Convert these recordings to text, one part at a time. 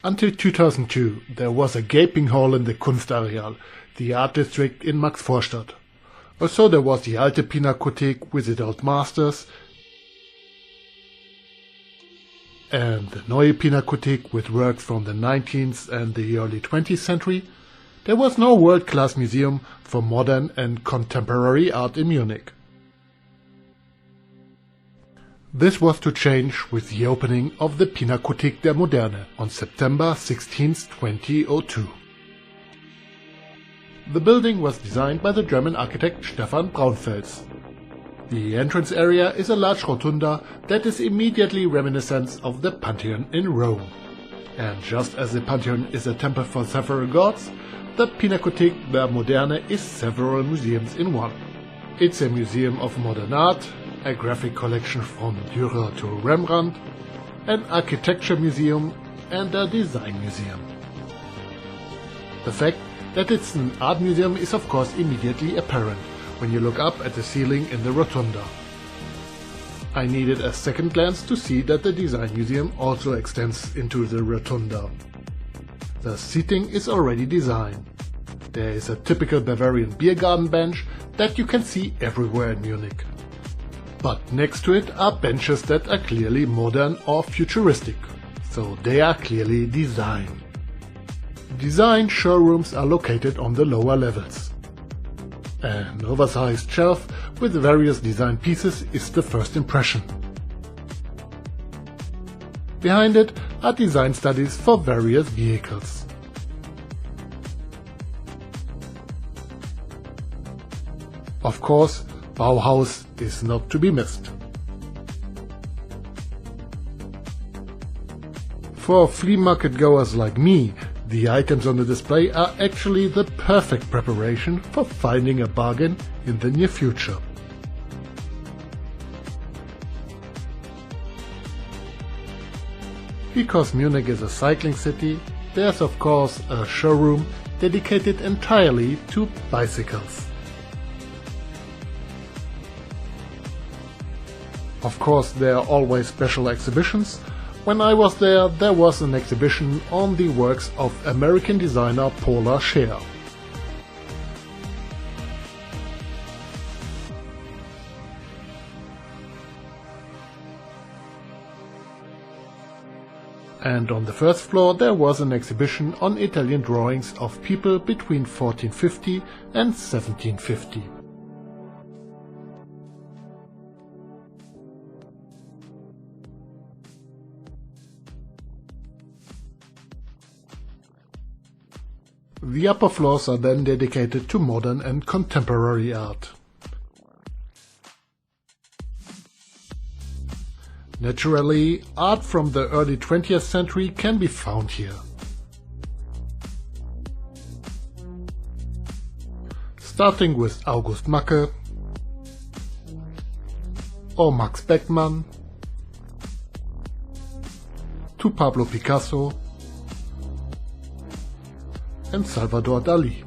Until 2002 there was a gaping hole in the Kunstareal, the art district in Maxvorstadt. Also there was the Alte Pinakothek with its old masters, and the Neue Pinakothek with works from the 19th and the early 20th century. There was no world-class museum for modern and contemporary art in Munich. This was to change with the opening of the Pinakothek der Moderne on September 16, 2002. The building was designed by the German architect Stephan Braunfels. The entrance area is a large rotunda that is immediately reminiscent of the Pantheon in Rome. And just as the Pantheon is a temple for several gods, the Pinakothek der Moderne is several museums in one. It's a museum of modern art, a graphic collection from Dürer to Rembrandt, an architecture museum and a design museum. The fact that it's an art museum is of course immediately apparent when you look up at the ceiling in the rotunda. I needed a second glance to see that the design museum also extends into the rotunda. The seating is already designed. There is a typical Bavarian beer garden bench that you can see everywhere in Munich. But next to it are benches that are clearly modern or futuristic, so they are clearly designed. Design showrooms are located on the lower levels. An oversized shelf with various design pieces is the first impression. Behind it are design studies for various vehicles. Of course, Bauhaus is not to be missed. For flea market goers like me, the items on the display are actually the perfect preparation for finding a bargain in the near future. Because Munich is a cycling city, there's of course a showroom dedicated entirely to bicycles. Of course, there are always special exhibitions. When I was there was an exhibition on the works of American designer Paula Scher. And on the first floor there was an exhibition on Italian drawings of people between 1450 and 1750. The upper floors are then dedicated to modern and contemporary art. Naturally, art from the early 20th century can be found here. Starting with August Macke or Max Beckmann to Pablo Picasso and Salvador Dali,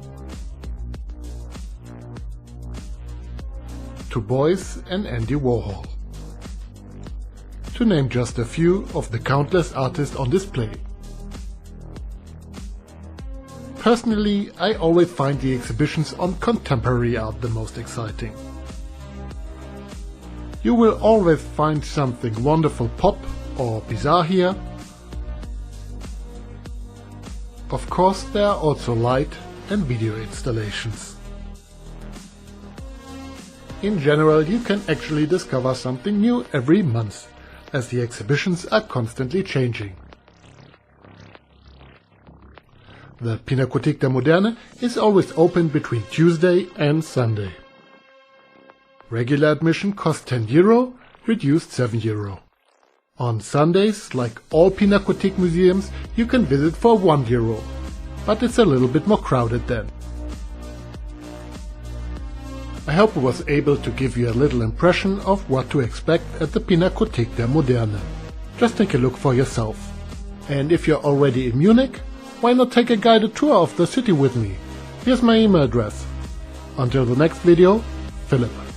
to Beuys and Andy Warhol, to name just a few of the countless artists on display. Personally, I always find the exhibitions on contemporary art the most exciting. You will always find something wonderful pop or bizarre here. Of course, there are also light and video installations. In general, you can actually discover something new every month, as the exhibitions are constantly changing. The Pinakothek der Moderne is always open between Tuesday and Sunday. Regular admission costs €10, reduced €7. On Sundays, like all Pinakothek museums, you can visit for €1, but it's a little bit more crowded then. I hope I was able to give you a little impression of what to expect at the Pinakothek der Moderne. Just take a look for yourself. And if you're already in Munich, why not take a guided tour of the city with me? Here's my email address. Until the next video, Philip.